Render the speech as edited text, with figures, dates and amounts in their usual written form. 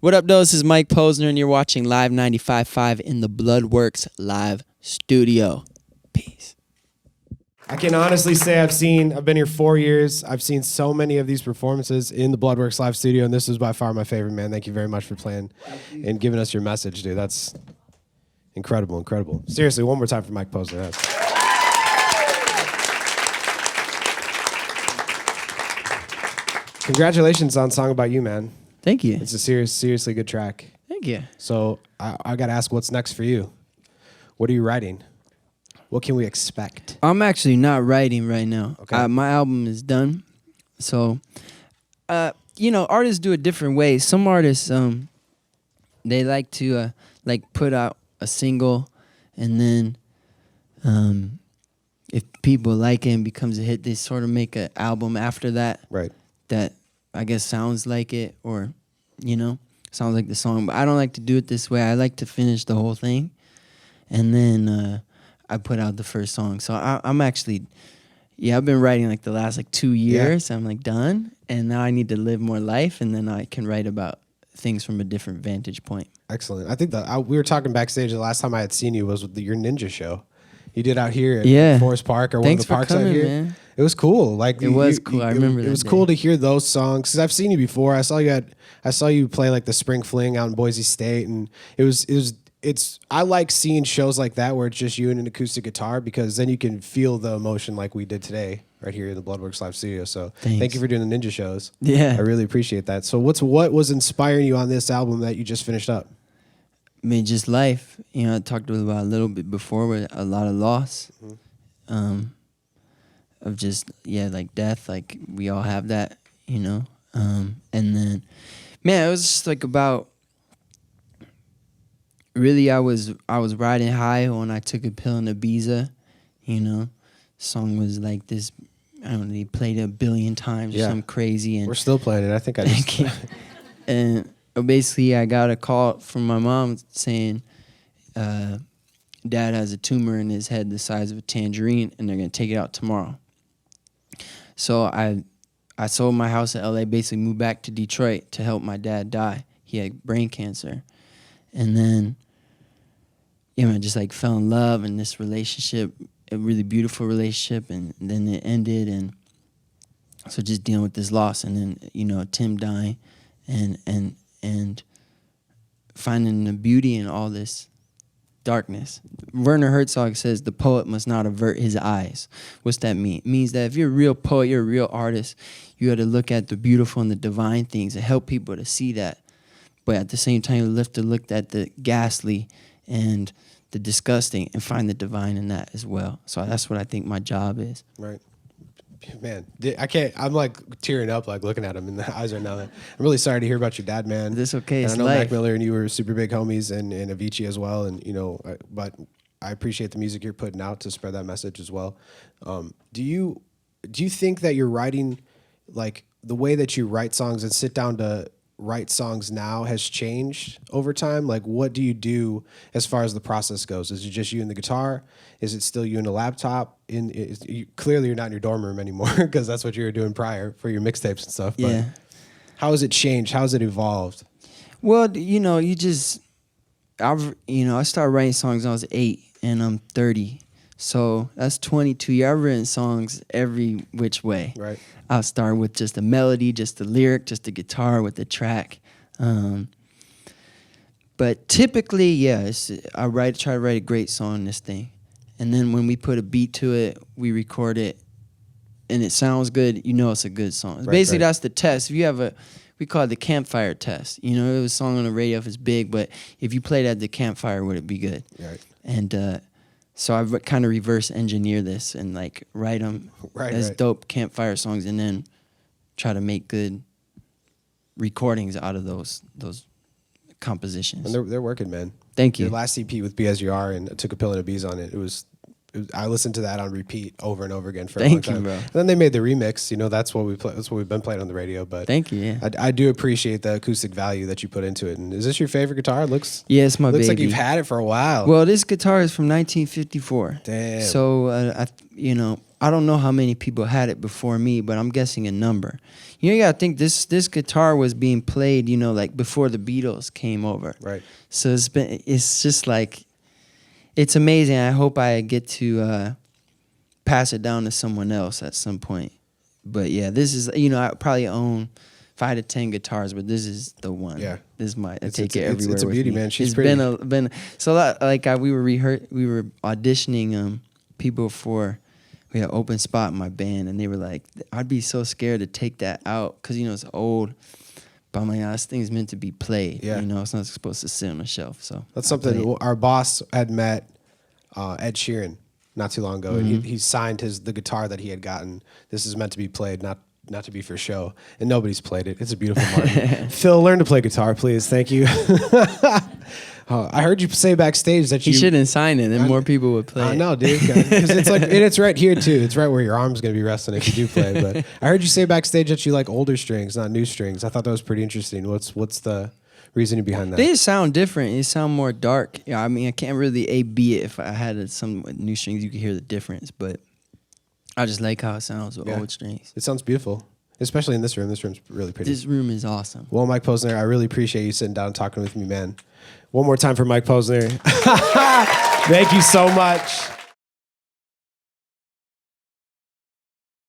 What up, though? This is Mike Posner, and you're watching Live 95.5 in the Bloodworks live studio. Peace. I can honestly say I've been here 4 years. I've seen so many of these performances in the Bloodworks live studio, and this was by far my favorite, man. Thank you very much for playing and giving us your message, dude. That's incredible, incredible. Seriously, one more time for Mike Posner. Congratulations on Song About You, man. Thank you. It's a seriously good track. Thank you. So I got to ask, what's next for you? What are you writing? What can we expect? I'm actually not writing right now. Okay. My album is done. So, artists do it different ways. Some artists, they like to put out a single, and then if people like it and becomes a hit, they sort of make an album after that. Right. That I guess sounds like it, or sounds like the song. But I don't like to do it this way. I like to finish the whole thing, and then I put out the first song. So I'm actually, I've been writing like the last 2 years. Yeah. I'm like done, and now I need to live more life, and then I can write about things from a different vantage point. Excellent. I think we were talking backstage. The last time I had seen you was with your ninja show you did out here at Forest Park, or one of the parks out here. Man. It was cool. It was cool. I remember that. It was cool to hear those songs, because I've seen you before. I saw you play like the Spring Fling out in Boise State, and I like seeing shows like that where it's just you and an acoustic guitar, because then you can feel the emotion like we did today right here in the Bloodworks live studio. So Thank you for doing the ninja shows. Yeah, I really appreciate that. So what was inspiring you on this album that you just finished up? I mean, just life. I talked about a little bit before, with a lot of loss, of just like death. Like we all have that, and then, man, it was just about. Really, I was riding high when I took a pill in Ibiza. Song was like this. I don't know. They played it 1 billion times or something crazy, and we're still playing it. I think I just and. Basically, I got a call from my mom saying, Dad has a tumor in his head the size of a tangerine, and they're going to take it out tomorrow. So I sold my house in L.A., basically moved back to Detroit to help my dad die. He had brain cancer. And then, I just fell in love in this relationship, a really beautiful relationship, and then it ended. And so just dealing with this loss, and then, Tim dying, and finding the beauty in all this darkness. Werner Herzog says the poet must not avert his eyes. What's that mean? It means that if you're a real poet, you're a real artist, you got to look at the beautiful and the divine things and help people to see that. But at the same time, you have to look at the ghastly and the disgusting and find the divine in that as well. So that's what I think my job is. Right. Man, I can't. I'm tearing up looking at him in the eyes right now. I'm really sorry to hear about your dad, man. That's okay. And it's I know life. Mac Miller and you were super big homies, and Avicii as well. And but I appreciate the music you're putting out to spread that message as well. Do you think that you're writing, the way that you write songs and sit down to write songs now has changed over time? What do you do as far as the process goes? Is it just you and the guitar? Is it still you and the laptop? Clearly you're not in your dorm room anymore, because that's what you were doing prior for your mixtapes and stuff. Yeah. But how has it changed? How has it evolved? Well, I started writing songs when I was 8, and I'm 30. So that's 22 years. I've written songs every which way. Right. I'll start with just a melody, just the lyric, just the guitar with the track. But typically, I try to write a great song in this thing. And then when we put a beat to it, we record it, and it sounds good, it's a good song. Basically, that's the test. If you have we call it the campfire test. It was a song on the radio if it's big, but if you played at the campfire, would it be good? Right. And so I kind of reverse engineer this and write them as dope campfire songs, and then try to make good recordings out of those compositions. And they're working, man. Thank you. Your last EP with BSUR and I Took a Pill and a Bees on it. It was I listened to that on repeat over and over again for Thank a long you, time. bro. And then they made the remix. You know, that's what we play. That's what we've been playing on the radio. But Thank you. Yeah. I do appreciate the acoustic value that you put into it. And is this your favorite guitar? It looks Yeah, it's my looks like baby. you've had it for a while. Well, this guitar is from 1954. Damn. So I don't know how many people had it before me, but I'm guessing a number. You gotta think this guitar was being played, like before the Beatles came over. Right. So it's just like, it's amazing. I hope I get to pass it down to someone else at some point. But yeah, this is, I probably own 5 to 10 guitars, but this is the one. Yeah. This is I It's- take it everywhere. it's a with beauty, me. man. She's it's pretty. been so we were auditioning people for. We had an open spot in my band, and they were like, I'd be so scared to take that out because it's old. But I'm like, this thing's meant to be played. Yeah. It's not supposed to sit on a shelf. So That's I play something it. our boss had met Ed Sheeran not too long ago, Mm-hmm. and he signed the guitar that he had gotten. This is meant to be played, not to be for show, and nobody's played it. It's a beautiful Martin. Phil, learn to play guitar, please. Thank you. I heard you say backstage that He you shouldn't sign it, then more people would play. I it. know, dude. Because it's like, and it's right here too. It's right where your arm's gonna be resting if you do play. But I heard you say backstage that you like older strings, not new strings. I thought that was pretty interesting. What's the reasoning behind that? They just sound different. It sound more dark. Yeah, I mean, I can't really A/B it. If I had some new strings, you could hear the difference. But I just like how it sounds with Yeah. old strings. It sounds beautiful, especially in this room. This room's really pretty. This room is awesome. Well, Mike Posner, I really appreciate you sitting down and talking with me, man. One more time for Mike Posner. Thank you so much.